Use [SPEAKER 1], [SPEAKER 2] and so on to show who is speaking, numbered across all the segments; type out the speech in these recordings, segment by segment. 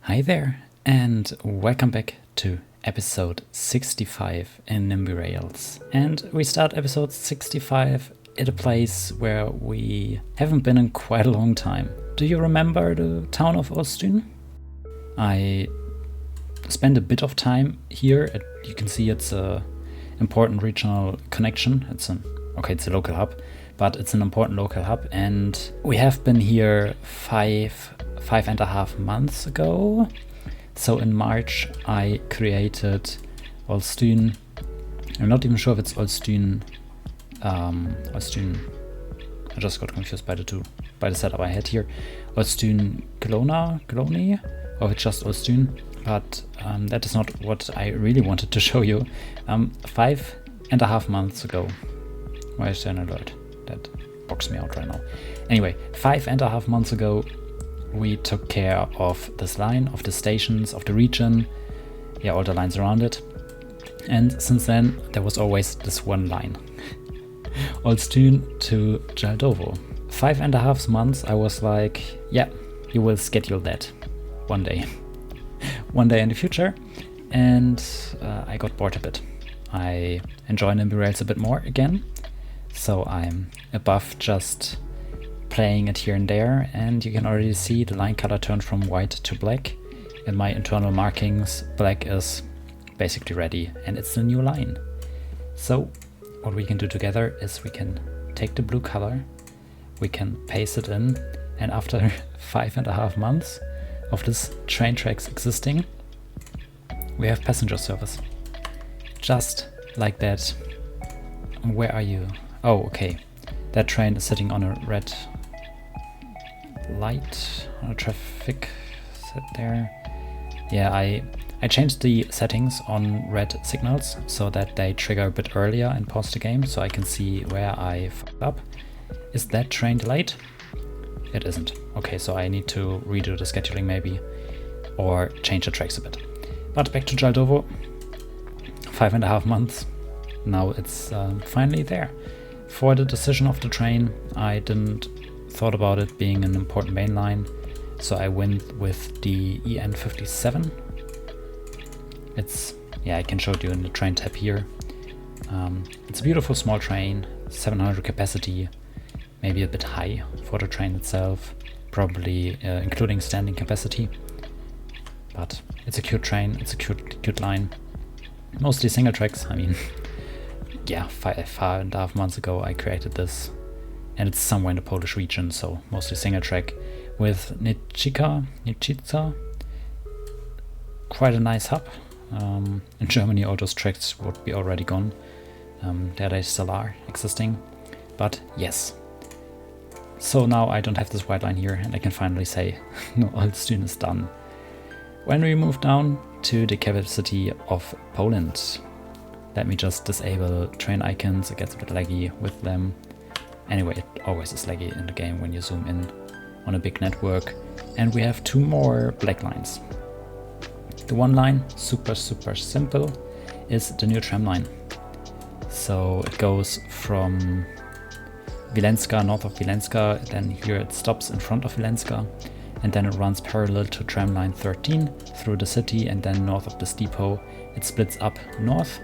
[SPEAKER 1] Hi there, and welcome back to episode 65 in Nimby Rails. And we start episode 65 at a place where we haven't been in quite a long time. Do you remember the town of Olsztyn? I spent a bit of time here. You can see it's a important regional connection. It's a local hub, but it's an important local hub, and we have been here five and a half months ago. So in March I created Olsztyn. I'm not even sure if it's Olsztyn. Olsztyn. I just got confused by the setup I had here. Olsztyn Glony, or it's just Olsztyn. But that is not what I really wanted to show you. 5.5 months ago. Why is there an alert? That boxed me out right now. Anyway, 5.5 months ago, we took care of this line, of the stations, of the region. Yeah, all the lines around it. And since then, there was always this one line. Olsztyn to Jaldovo. 5.5 months, I was like, yeah, you will schedule that one day. One day in the future. And I got bored a bit. I enjoy Nimby Rails a bit more again. So I'm above just playing it here and there, and you can already see the line color turned from white to black. In my internal markings, black is basically ready, and it's the new line. So what we can do together is we can take the blue color, we can paste it in, and after 5.5 months of this train tracks existing, we have passenger service. Just like that. Where are you? Oh, okay. That train is sitting on a red light, on a traffic set there. Yeah, I changed the settings on red signals so that they trigger a bit earlier and pause the game, so I can see where I fucked up. Is that train delayed? It isn't. Okay, so I need to redo the scheduling maybe, or change the tracks a bit. But back to Jaldovo. 5.5 months. Now it's finally there. For the decision of the train, I didn't thought about it being an important main line, so I went with the EN57. I can show it you in the train tab here. It's a beautiful small train, 700 capacity, maybe a bit high for the train itself, probably including standing capacity. But it's a cute train, it's a cute line. Mostly single tracks, I mean. Yeah, 5.5 months ago I created this, and it's somewhere in the Polish region, so mostly single track with Niczyca. Quite a nice hub. In Germany all those tracks would be already gone. There they still are existing, but yes. So now I don't have this white line here, and I can finally say no, Olsztyn is done. When we move down to the capital city of Poland, let me just disable train icons. It gets a bit laggy with them. Anyway, it always is laggy in the game when you zoom in on a big network. And we have two more black lines. The one line, super simple, is the new tram line. So it goes from Wileńska, north of Wileńska, then here it stops in front of Wileńska, and then it runs parallel to tram line 13 through the city, and then north of this depot it splits up north,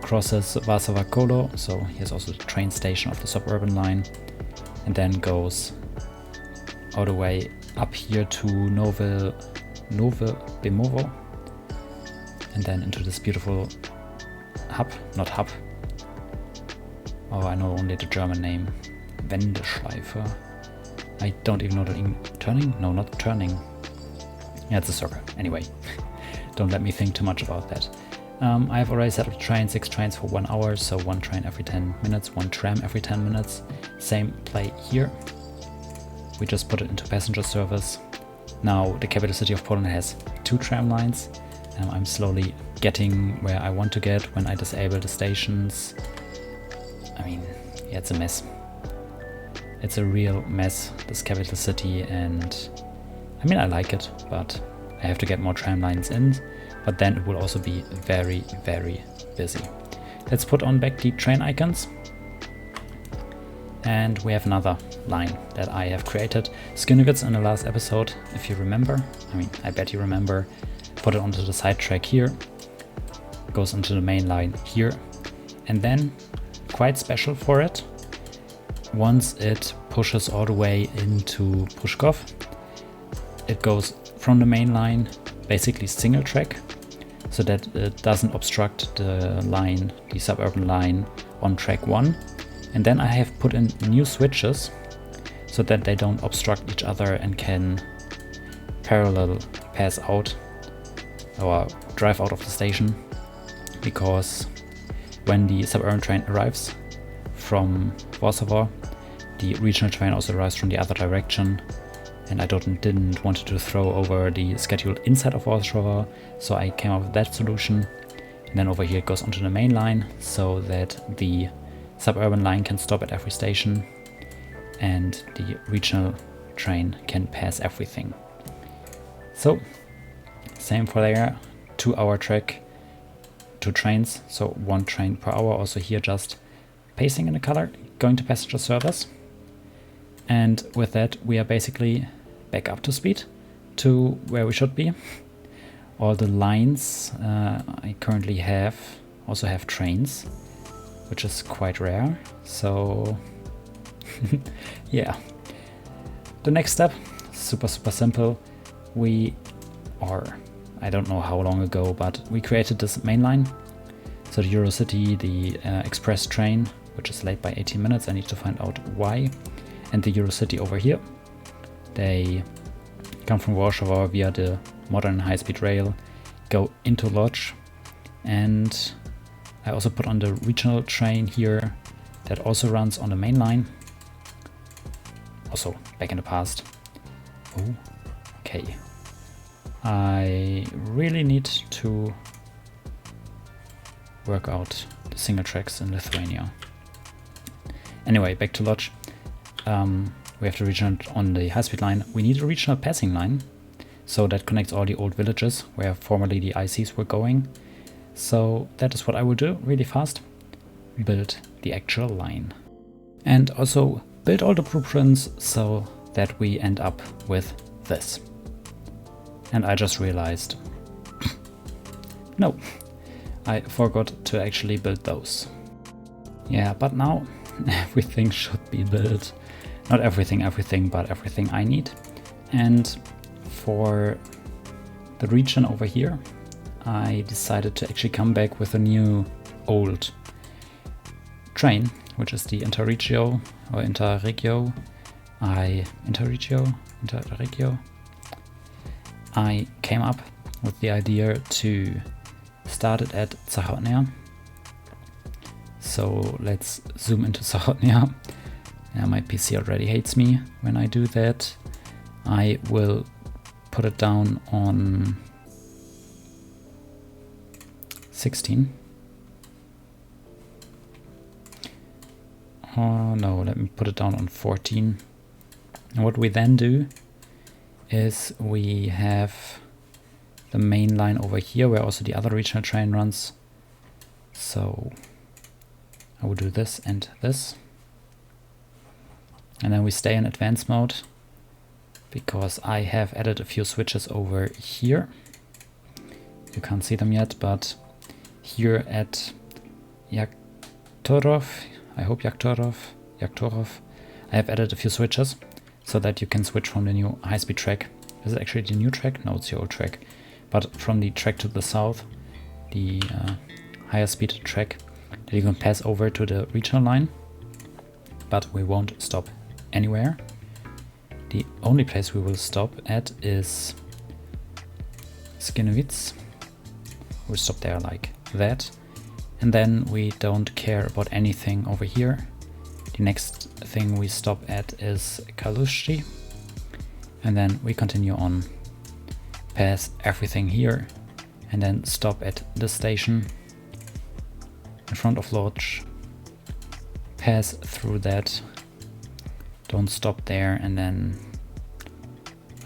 [SPEAKER 1] crosses Warszawa, so here's also the train station of the suburban line, and then goes all the way up here to Nowe Bemowo, and then into this beautiful hub, not hub, oh I know only the German name, Wendeschleife. I don't even know the turning? No, not turning. Yeah, it's a circle. Anyway, don't let me think too much about that. I have already set up the train, 6 trains for 1 hour, so 1 train every 10 minutes, 1 tram every 10 minutes. Same play here. We just put it into passenger service. Now the capital city of Poland has 2 tram lines. I'm slowly getting where I want to get when I disable the stations. I mean, yeah, it's a mess. It's a real mess, this capital city, and I mean I like it, but I have to get more tram lines in, but then it will also be very busy. Let's put on back the train icons, And we have another line that I have created. Skinnuggets in the last episode, if you remember. I mean, I bet you remember. Put it onto the side track here. Goes into the main line here. And then, quite special for it, once it pushes all the way into Pushkov, it goes from the main line, basically single track, so that it doesn't obstruct the line, the suburban line on track 1. And then I have put in new switches so that they don't obstruct each other and can parallel pass out or drive out of the station, because when the suburban train arrives from Warszawa, the regional train also arrives from the other direction, and I didn't want to throw over the schedule inside of Warsaw, so I came up with that solution. And then over here it goes onto the main line so that the suburban line can stop at every station and the regional train can pass everything. So same for there, 2-hour track, 2 trains, so 1 train per hour. Also here just pasting in the color, going to passenger service. And with that we are basically back up to speed to where we should be. All the lines I currently also have trains, which is quite rare. So yeah. The next step, super simple. I don't know how long ago, but we created this main line. So the Eurocity, the express train, which is late by 18 minutes. I need to find out why. And the Eurocity over here, they come from Warsaw via the modern high-speed rail, go into Lodz, and I also put on the regional train here that also runs on the main line. Also back in the past. Oh, okay. I really need to work out the single tracks in Lithuania. Anyway, back to Lodz. We have the regional on the high-speed line. We need a regional passing line, so that connects all the old villages where formerly the ICs were going. So that is what I will do really fast. Build the actual line. And also build all the blueprints so that we end up with this. And I just realized, no, I forgot to actually build those. Yeah, but now everything should be built. Not everything, but everything I need. And for the region over here, I decided to actually come back with a new old train, which is the Interregio or Interregio. Interregio. I came up with the idea to start it at Zachodnia. So let's zoom into Zachodnia. Yeah, my PC already hates me when I do that. I will put it down on 16. Oh no, let me put it down on 14. And what we then do is we have the main line over here where also the other regional train runs. So I will do this and this. And then we stay in advanced mode because I have added a few switches over here. You can't see them yet, but here at Yaktorov, I have added a few switches so that you can switch from the new high-speed track. Is it actually the new track? No, it's the old track. But from the track to the south, the higher speed track, that you can pass over to the regional line. But we won't stop anywhere. The only place we will stop at is Skinnuggets. We'll stop there like that. And then we don't care about anything over here. The next thing we stop at is Kalushti. And then we continue on, pass everything here, and then stop at the station in front of Lodz. Pass through that, don't stop there, and then,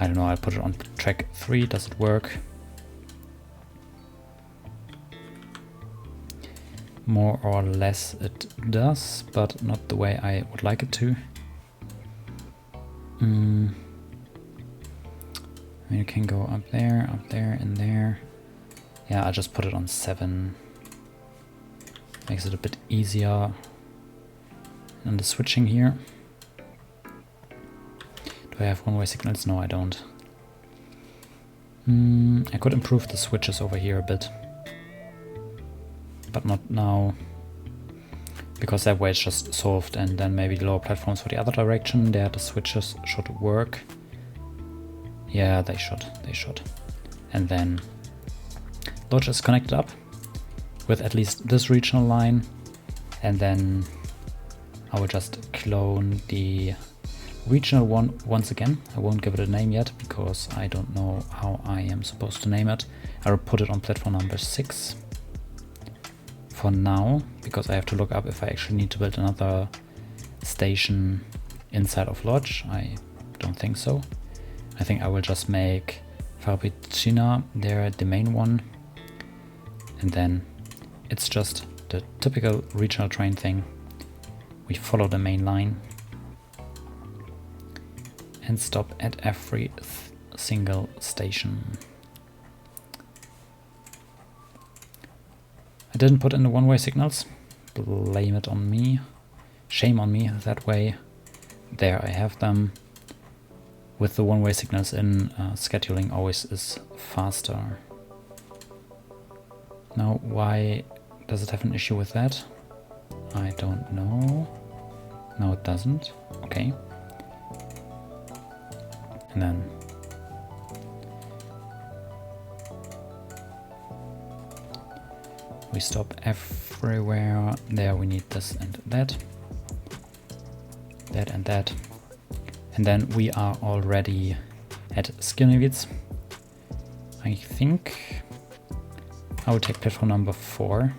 [SPEAKER 1] I don't know, I'll put it on track 3, does it work? More or less it does, but not the way I would like it to. You can go up there, and there. Yeah, I'll just put it on 7. Makes it a bit easier. And the switching here. Do I have one-way signals? No, I don't. I could improve the switches over here a bit. But not now. Because that way it's just solved, and then maybe lower platforms for the other direction. There the switches should work. Yeah, they should. And then Lodz is connected up with at least this regional line, and then I will just clone the regional one once again. I won't give it a name yet because I don't know how I am supposed to name it. I will put it on platform number 6 for now, because I have to look up if I actually need to build another station inside of Lodz. I don't think so. I think I will just make Farabicina there the main one, and then it's just the typical regional train thing. We follow the main line and stop at every single station. I didn't put in the one-way signals. Blame it on me. Shame on me that way. There I have them. With the one-way signals in, scheduling always is faster. Now, why does it have an issue with that? I don't know. No, it doesn't. Okay. And then we stop everywhere. There we need this and that. That and that. And then we are already at Skierniewice. I think I will take platform number 4.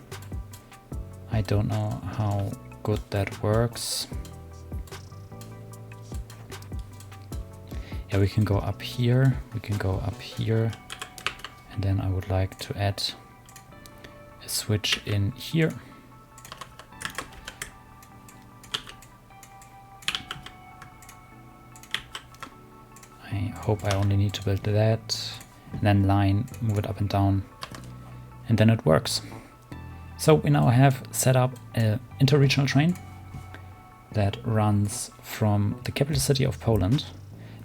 [SPEAKER 1] I don't know how good that works. Yeah, we can go up here, we can go up here, and then I would like to add a switch in here. I hope I only need to build that, and then line, move it up and down, and then it works. So we now have set up an interregional train that runs from the capital city of Poland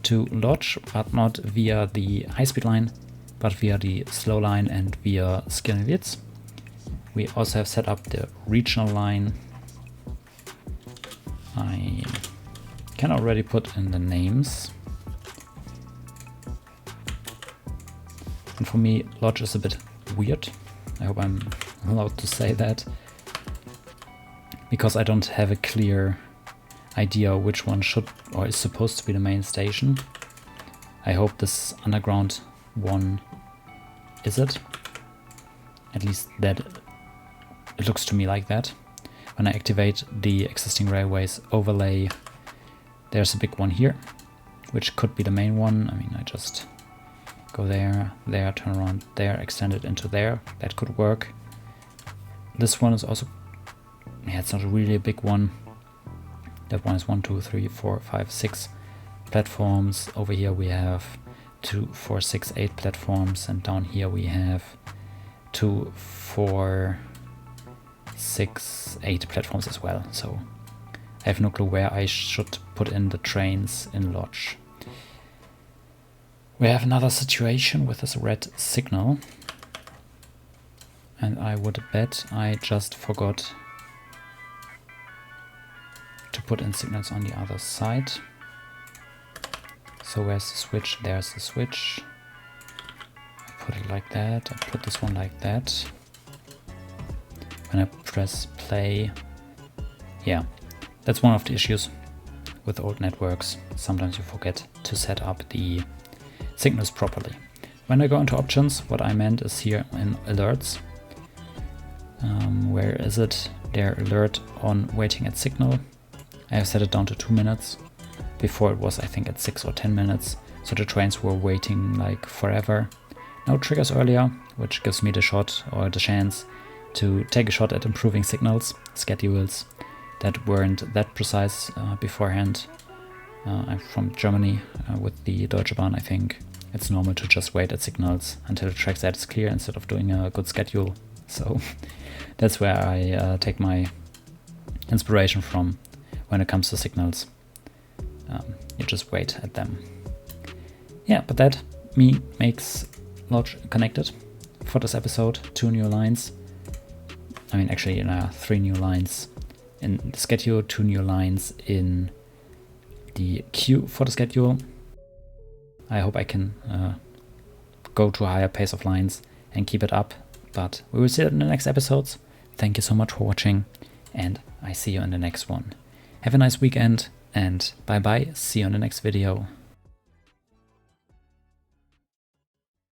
[SPEAKER 1] to Lodz, but not via the high-speed line, but via the slow line and via Skierniewice. We also have set up the regional line. I can already put in the names. And for me, Lodz is a bit weird. I hope I'm allowed to say that, because I don't have a clear idea which one should or is supposed to be the main station. I hope this underground one is it. At least that it looks to me like that. When I activate the existing railways overlay, there's a big one here, which could be the main one. I mean, I just go there, turn around there, extend it into there. That could work. This one is also, yeah, it's not really a big one. That one is 1, 2, 3, 4, 5, 6 platforms. Over here we have 2, 4, 6, 8 platforms, and down here we have 2, 4, 6, 8 platforms as well. So I have no clue where I should put in the trains in Lodz. We have another situation with this red signal, and I would bet I just forgot to put in signals on the other side. So where's the switch? There's the switch. I put it like that. I put this one like that. When I press play, yeah, that's one of the issues with old networks. Sometimes you forget to set up the signals properly. When I go into options, what I meant is here in alerts. Where is it? There, alert on waiting at signal. I have set it down to 2 minutes. Before it was, I think, at 6 or 10 minutes. So the trains were waiting like forever. Now it triggers earlier, which gives me the shot or the chance to take a shot at improving signals, schedules that weren't that precise beforehand. I'm from Germany. With the Deutsche Bahn, I think it's normal to just wait at signals until the track set is clear instead of doing a good schedule. So that's where I take my inspiration from when it comes to signals. You just wait at them. Yeah, but that makes Lodz connected for this episode. 2 new lines. I mean, actually, 3 new lines in the schedule, 2 new lines in the queue for the schedule. I hope I can go to a higher pace of lines and keep it up, but we will see it in the next episodes. Thank you so much for watching, and I see you in the next one. Have a nice weekend, and bye bye, see you in the next video.